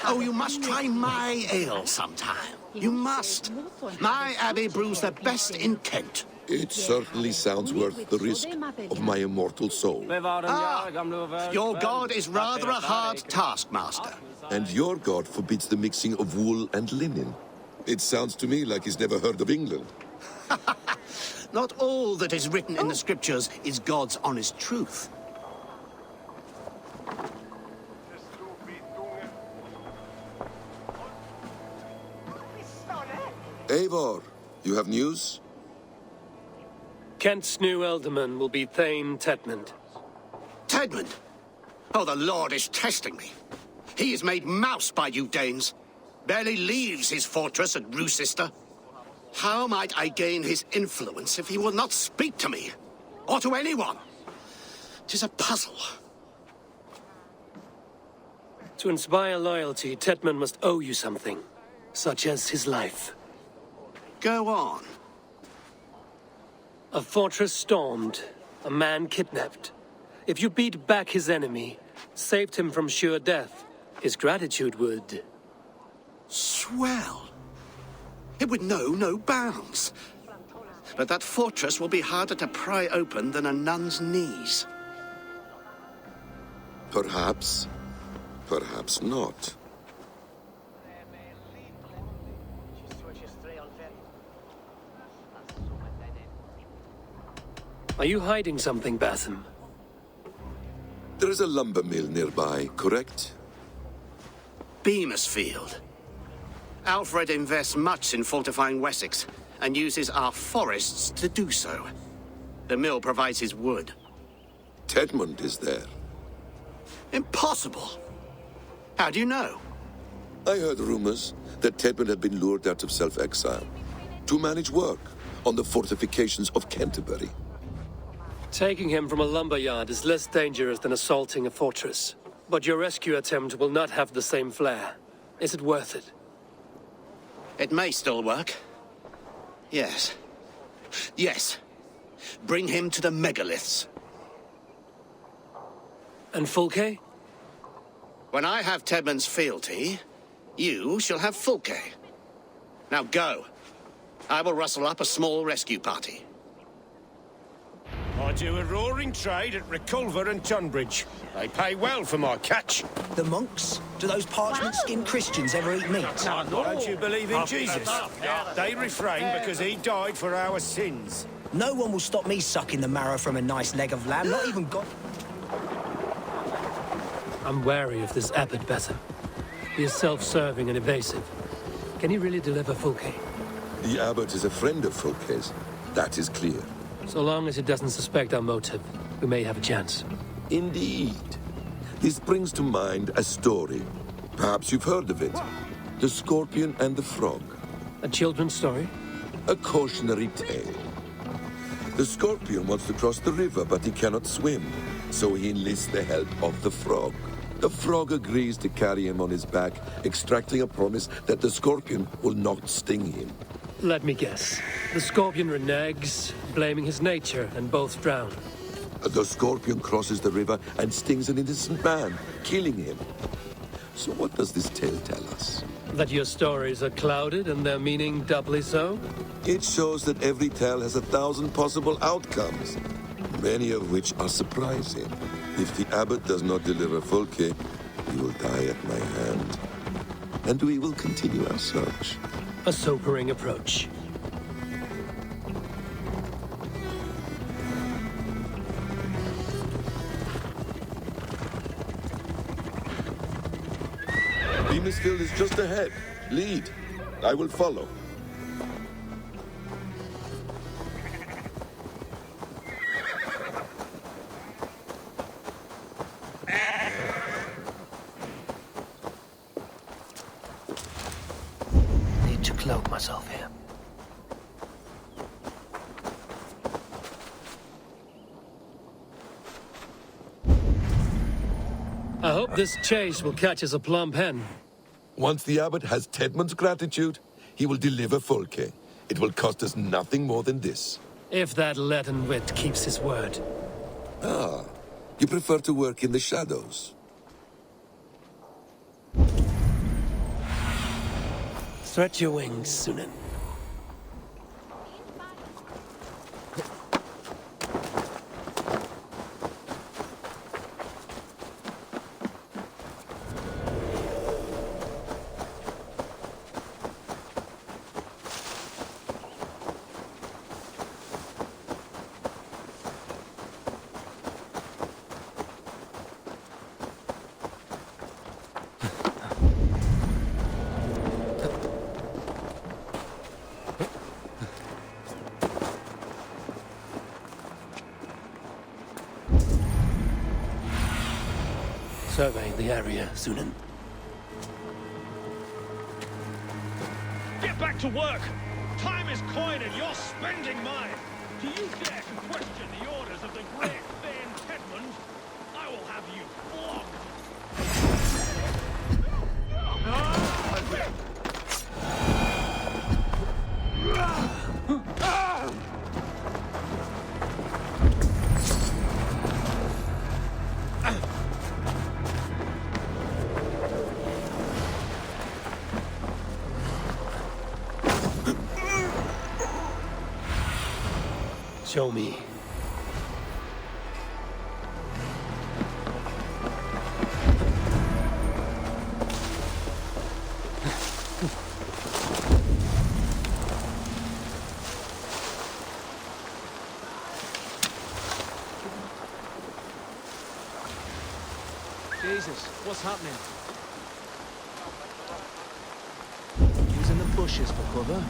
Oh, you must try my ale sometime. You must. My abbey brews the best in Kent. It certainly sounds worth the risk of my immortal soul. Your god is rather a hard taskmaster. And your god forbids the mixing of wool and linen. It sounds to me like he's never heard of England. Not all that is written in the scriptures is God's honest truth. Eivor, you have news? Kent's new ealdorman will be Thane Tedmund. Tedmund? Oh, the Lord is testing me. He is made mouse by you Danes. Barely leaves his fortress at Roosister. How might I gain his influence if he will not speak to me? Or to anyone? 'Tis a puzzle. To inspire loyalty, Tedmund must owe you something, such as his life. Go on. A fortress stormed, a man kidnapped. If you beat back his enemy, saved him from sure death, his gratitude would... Swell. It would know no bounds. But that fortress will be harder to pry open than a nun's knees. Perhaps. Perhaps not. Are you hiding something, Batham? There is a lumber mill nearby, correct? Beamisfield. Alfred invests much in fortifying Wessex, and uses our forests to do so. The mill provides his wood. Tedmund is there. Impossible! How do you know? I heard rumors that Tedmund had been lured out of self-exile to manage work on the fortifications of Canterbury. Taking him from a lumberyard is less dangerous than assaulting a fortress. But your rescue attempt will not have the same flair. Is it worth it? It may still work. Yes. Yes. Bring him to the megaliths. And Fulke? When I have Tedmund's fealty, you shall have Fulke. Now go. I will rustle up a small rescue party. I do a roaring trade at Reculver and Tunbridge. They pay well for my catch. The monks? Do those parchment-skinned Christians ever eat meat? Don't you believe in Jesus? They refrain because he died for our sins. No one will stop me sucking the marrow from a nice leg of lamb, not even God. I'm wary of this abbot, Batham. He is self-serving and evasive. Can he really deliver Fulke? The abbot is a friend of Fulke's. That is clear. So long as he doesn't suspect our motive, we may have a chance. Indeed. This brings to mind a story. Perhaps you've heard of it. The Scorpion and the Frog. A children's story? A cautionary tale. The Scorpion wants to cross the river, but he cannot swim. So he enlists the help of the Frog. The Frog agrees to carry him on his back, extracting a promise that the Scorpion will not sting him. Let me guess. The Scorpion reneges, blaming his nature, and both drown. The Scorpion crosses the river and stings an innocent man, killing him. So what does this tale tell us? That your stories are clouded and their meaning doubly so? It shows that every tale has 1,000 possible outcomes, many of which are surprising. If the abbot does not deliver Fulke, he will die at my hand. And we will continue our search. A sobering approach. Beamisfield is just ahead. Lead. I will follow. Need to cloak myself here. I hope this chase will catch us a plump hen. Once the abbot has Tedmund's gratitude, he will deliver Fulke. It will cost us nothing more than this. If that leaden wit keeps his word. Ah, you prefer to work in the shadows. Stretch your wings, Sunan. Survey the area, Sunan. Get back to work! Time is coin and you're spending mine! Do you dare to question the orders of the great Thane Tedmund? I will have you flogged! Show me. Jesus, what's happening? Using the bushes for cover.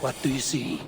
What do you see?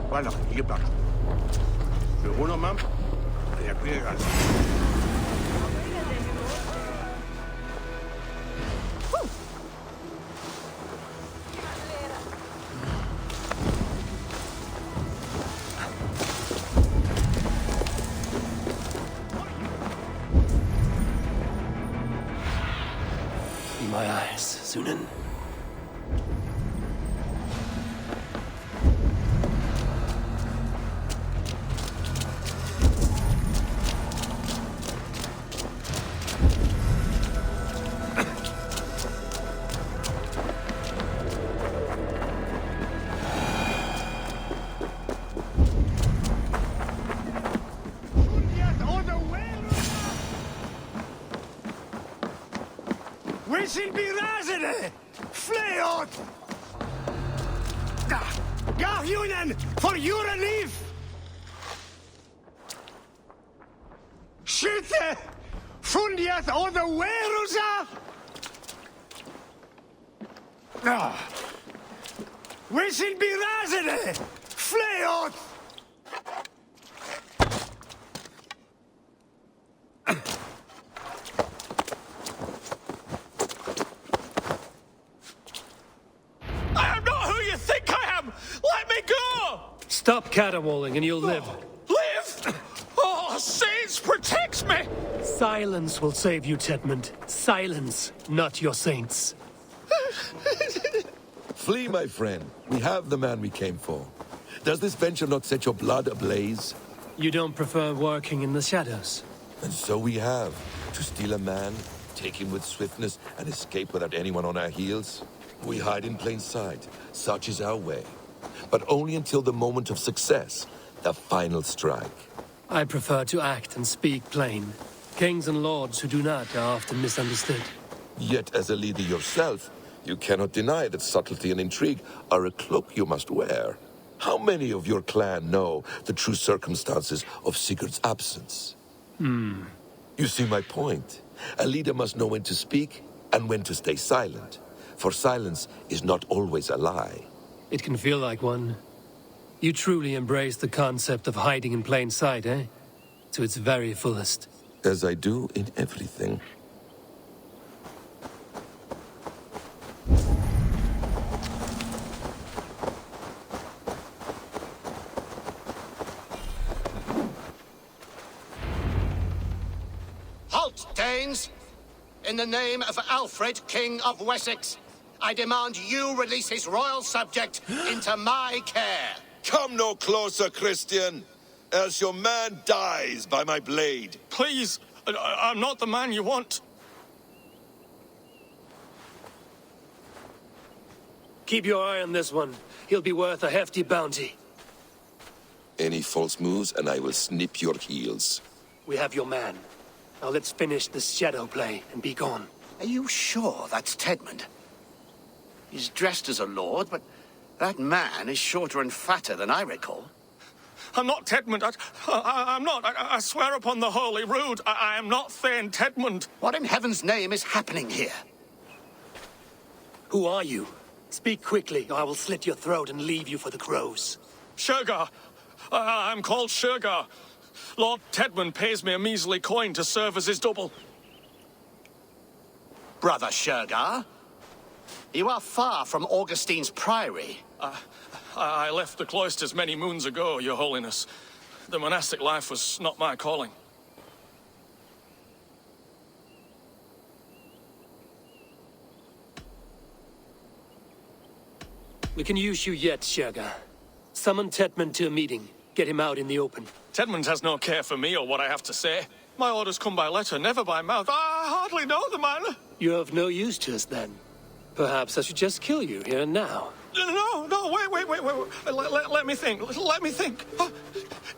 Voilà, il est parti. Le roule en main, et appuyez grâce. Be my eyes, Sunan. We shall be razende! Fleot! Garhunen, for your relief! Skytte! Fundiet on the Werusa! We shall be razende! Fleot! Stop caterwauling and you'll live. Live? Oh, Saints, protect me! Silence will save you, Tedmund. Silence, not your saints. Flee, my friend. We have the man we came for. Does this venture not set your blood ablaze? You don't prefer working in the shadows? And so we have. To steal a man, take him with swiftness, and escape without anyone on our heels. We hide in plain sight. Such is our way. But only until the moment of success, the final strike. I prefer to act and speak plain. Kings and lords who do not are often misunderstood. Yet, as a leader yourself, you cannot deny that subtlety and intrigue are a cloak you must wear. How many of your clan know the true circumstances of Sigurd's absence? You see my point. A leader must know when to speak and when to stay silent. For silence is not always a lie. It can feel like one. You truly embrace the concept of hiding in plain sight, eh? To its very fullest. As I do in everything. Halt, Danes! In the name of Alfred, King of Wessex, I demand you release his royal subject into my care. Come no closer, Christian, else your man dies by my blade. Please, I'm not the man you want. Keep your eye on this one. He'll be worth a hefty bounty. Any false moves, and I will snip your heels. We have your man. Now let's finish this shadow play and be gone. Are you sure that's Tedmund? He's dressed as a lord, but that man is shorter and fatter than I recall. I'm not Tedmund. I'm not. I swear upon the Holy Rood, I am not Thane Tedmund. What in heaven's name is happening here? Who are you? Speak quickly, or I will slit your throat and leave you for the crows. Shergar. I'm called Shergar. Lord Tedmund pays me a measly coin to serve as his double. Brother Shergar? You are far from Augustine's priory. I left the cloisters many moons ago, Your Holiness. The monastic life was not my calling. We can use you yet, Shergar. Summon Tedmund to a meeting. Get him out in the open. Tedmund has no care for me or what I have to say. My orders come by letter, never by mouth. I hardly know the man. You're of no use to us, then. Perhaps I should just kill you here and now. No, wait. Let me think.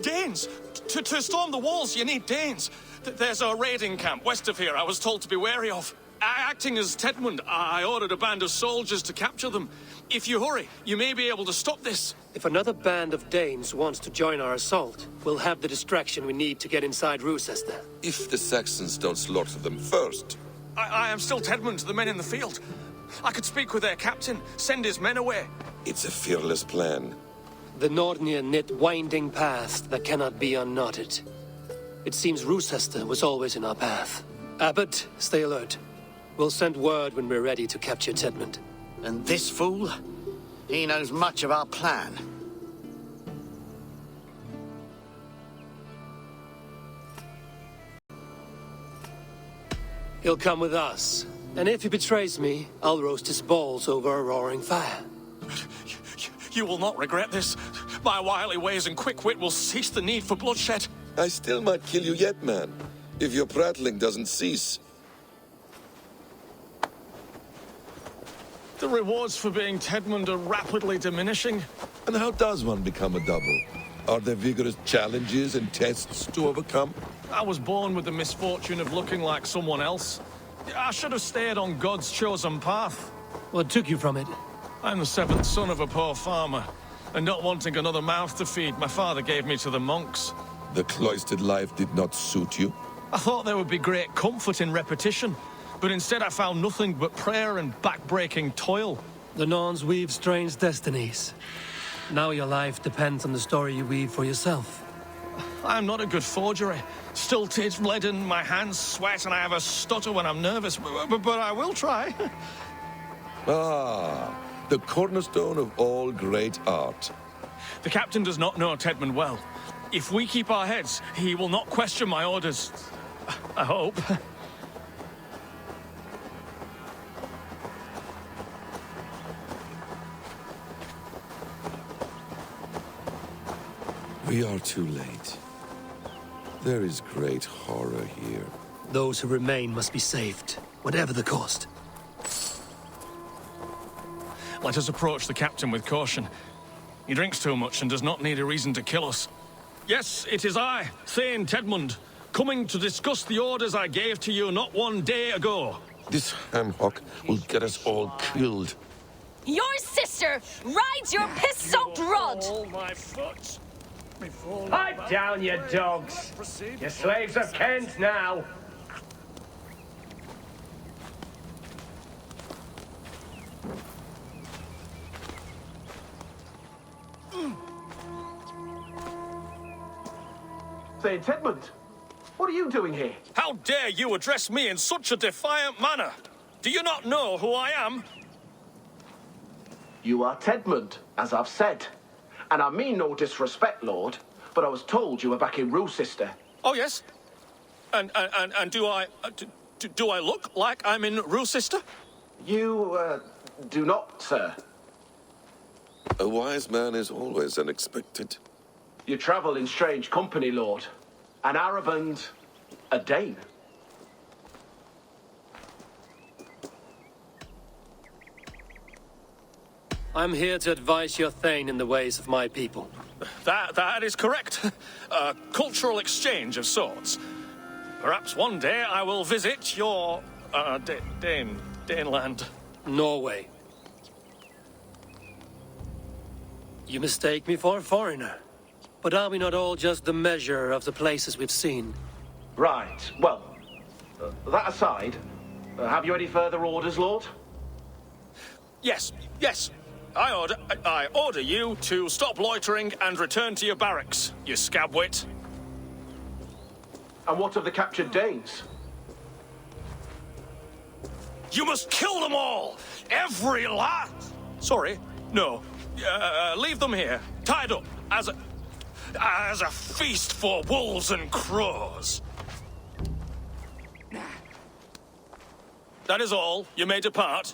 Danes. To storm the walls, you need Danes. There's a raiding camp west of here I was told to be wary of. Acting as Tedmund, I ordered a band of soldiers to capture them. If you hurry, you may be able to stop this. If another band of Danes wants to join our assault, we'll have the distraction we need to get inside Rochester. If the Saxons don't slaughter them first. I am still Tedmund to the men in the field. I could speak with their captain, send his men away. It's a fearless plan. The Nordnir knit winding paths that cannot be unknotted. It seems Rochester was always in our path. Abbot, stay alert. We'll send word when we're ready to capture Tedmund. And this fool? He knows much of our plan. He'll come with us. And if he betrays me, I'll roast his balls over a roaring fire. You will not regret this. My wily ways and quick wit will cease the need for bloodshed. I still might kill you yet, man. If your prattling doesn't cease. The rewards for being Tedmund are rapidly diminishing. And how does one become a double? Are there vigorous challenges and tests to overcome? I was born with the misfortune of looking like someone else. I should have stayed on God's chosen path. What took you from it? I'm the seventh son of a poor farmer, and not wanting another mouth to feed, my father gave me to the monks. The cloistered life did not suit you? I thought there would be great comfort in repetition, but instead I found nothing but prayer and back-breaking toil. The Norns weave strange destinies. Now your life depends on the story you weave for yourself. I'm not a good forgery. Stilted, leaden, my hands sweat, and I have a stutter when I'm nervous, but I will try. Ah, the cornerstone of all great art. The captain does not know Tedmund well. If we keep our heads, he will not question my orders. I hope. We are too late. There is great horror here. Those who remain must be saved, whatever the cost. Let us approach the captain with caution. He drinks too much and does not need a reason to kill us. Yes, it is I, Thane Tedmund, coming to discuss the orders I gave to you not one day ago. This ham-hock will get us all killed. Your sister rides your piss-soaked rod! Oh, my foot! Pipe down, you dogs! Your slaves are Kent now! Say, Tedmund, what are you doing here? How dare you address me in such a defiant manner? Do you not know who I am? You are Tedmund, as I've said. And I mean no disrespect, Lord, but I was told you were back in Rochester. Oh, yes? And do I... do I look like I'm in Rochester? You, do not, sir. A wise man is always unexpected. You travel in strange company, Lord. An Arab and a Dane. I'm here to advise your Thane in the ways of my people. That is correct. A cultural exchange of sorts. Perhaps one day I will visit your, Daneland. Norway. You mistake me for a foreigner. But are we not all just the measure of the places we've seen? Right, well, that aside, have you any further orders, Lord? Yes. I order you to stop loitering and return to your barracks, you scabwit. And what of the captured Danes? You must kill them all! Every last... Sorry, no. Leave them here, tied up, as a feast for wolves and crows. That is all. You may depart.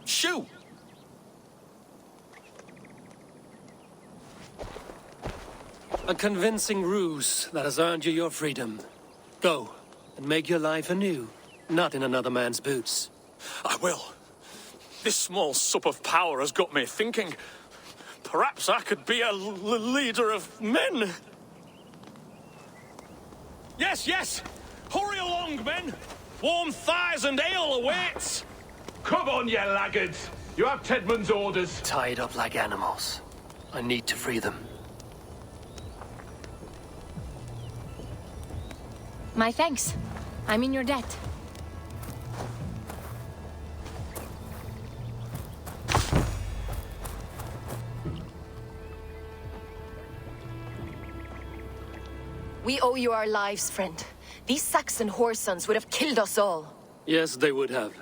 Shoo! A convincing ruse that has earned you your freedom. Go, and make your life anew, not in another man's boots. I will. This small sup of power has got me thinking. Perhaps I could be a leader of men. Yes! Hurry along, men! Warm thighs and ale awaits! Come on, you laggards! You have Tedmund's orders. Tied up like animals. I need to free them. My thanks. I'm in your debt. We owe you our lives, friend. These Saxon whoresons would have killed us all. Yes, they would have.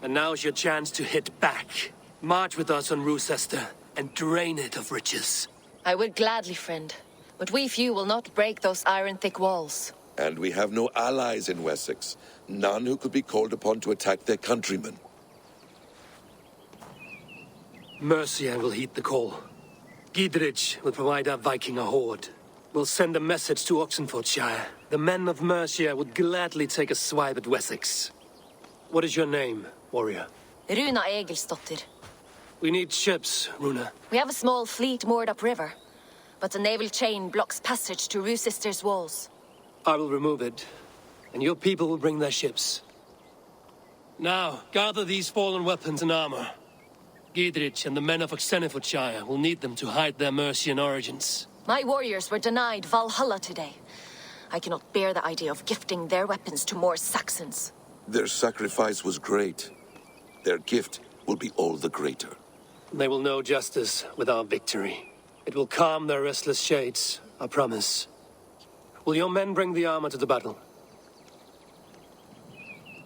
And now's your chance to hit back. March with us on Rochester and drain it of riches. I would gladly, friend. But we few will not break those iron-thick walls. And we have no allies in Wessex. None who could be called upon to attack their countrymen. Mercia will heed the call. Gidrich will provide our Viking a horde. We'll send a message to Oxenfordshire. The men of Mercia would gladly take a swipe at Wessex. What is your name, warrior? Runa Egilsdottir. We need ships, Runa. We have a small fleet moored upriver, but the naval chain blocks passage to Rochester's walls. I will remove it, and your people will bring their ships. Now, gather these fallen weapons and armor. Gidrich and the men of Oxenfordshire will need them to hide their Mercian origins. My warriors were denied Valhalla today. I cannot bear the idea of gifting their weapons to more Saxons. Their sacrifice was great. Their gift will be all the greater. They will know justice with our victory. It will calm their restless shades, I promise. Will your men bring the armor to the battle?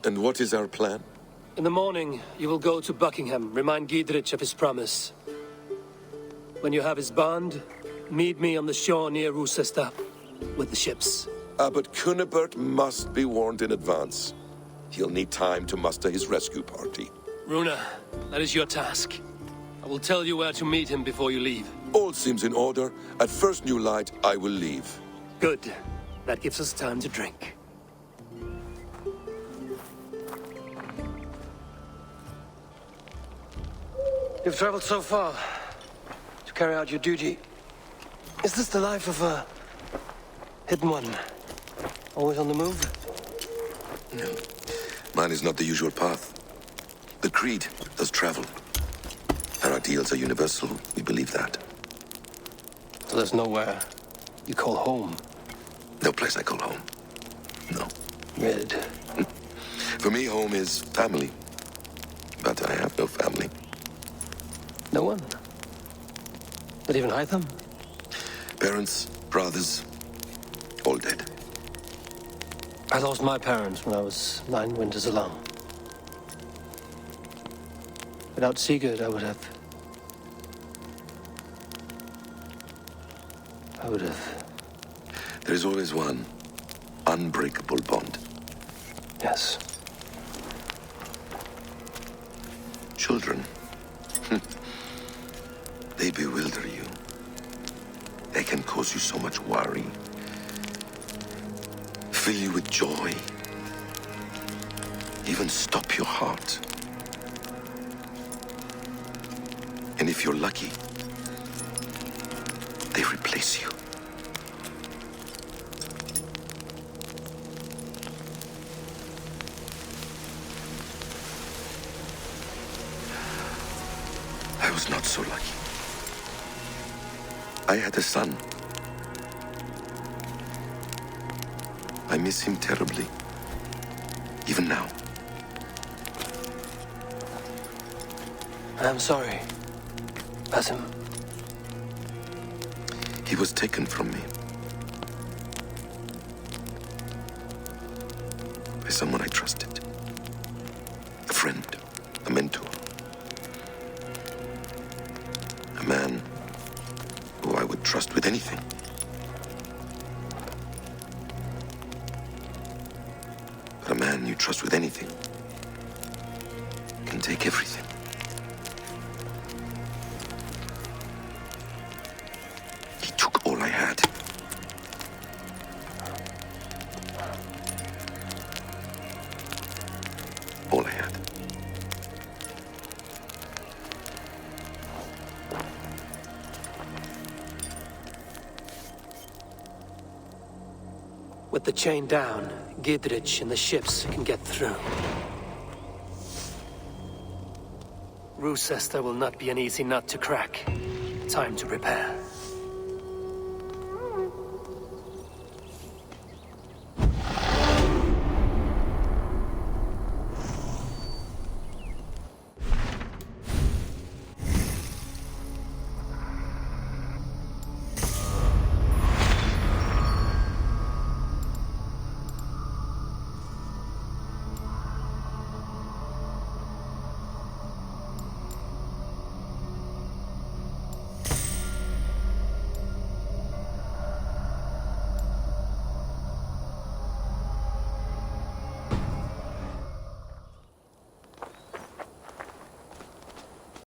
And what is our plan? In the morning, you will go to Buckingham, remind Gidrich of his promise. When you have his bond, meet me on the shore near Rochester with the ships. But Cunibert must be warned in advance. He'll need time to muster his rescue party. Runa, that is your task. I will tell you where to meet him before you leave. All seems in order. At first new light, I will leave. Good. That gives us time to drink. You've traveled so far to carry out your duty. Is this the life of a hidden one? Always on the move? No. Mine is not the usual path. The Creed does travel. Our ideals are universal. We believe that. So there's nowhere you call home? No place I call home. No. Red. For me, home is family. But I have no family. No one? Not even Hytham? Parents, brothers, all dead. I lost my parents when I was 9 winters alone. Without Sigurd, I would have... There is always one unbreakable bond. Yes. Children. They bewilder you. They can cause you so much worry. Fill you with joy. Even stop your heart. And if you're lucky, they replace you. I was not so lucky. I had a son. I miss him terribly. Even now. I'm sorry, Basim. He was taken from me. By someone I trusted. A friend, a mentor. A man who I would trust with anything. But a man you trust with anything can take everything. He took all I had. All I had. With the chain down, Gidrich and the ships can get through. Roosester will not be an easy nut to crack. Time to prepare.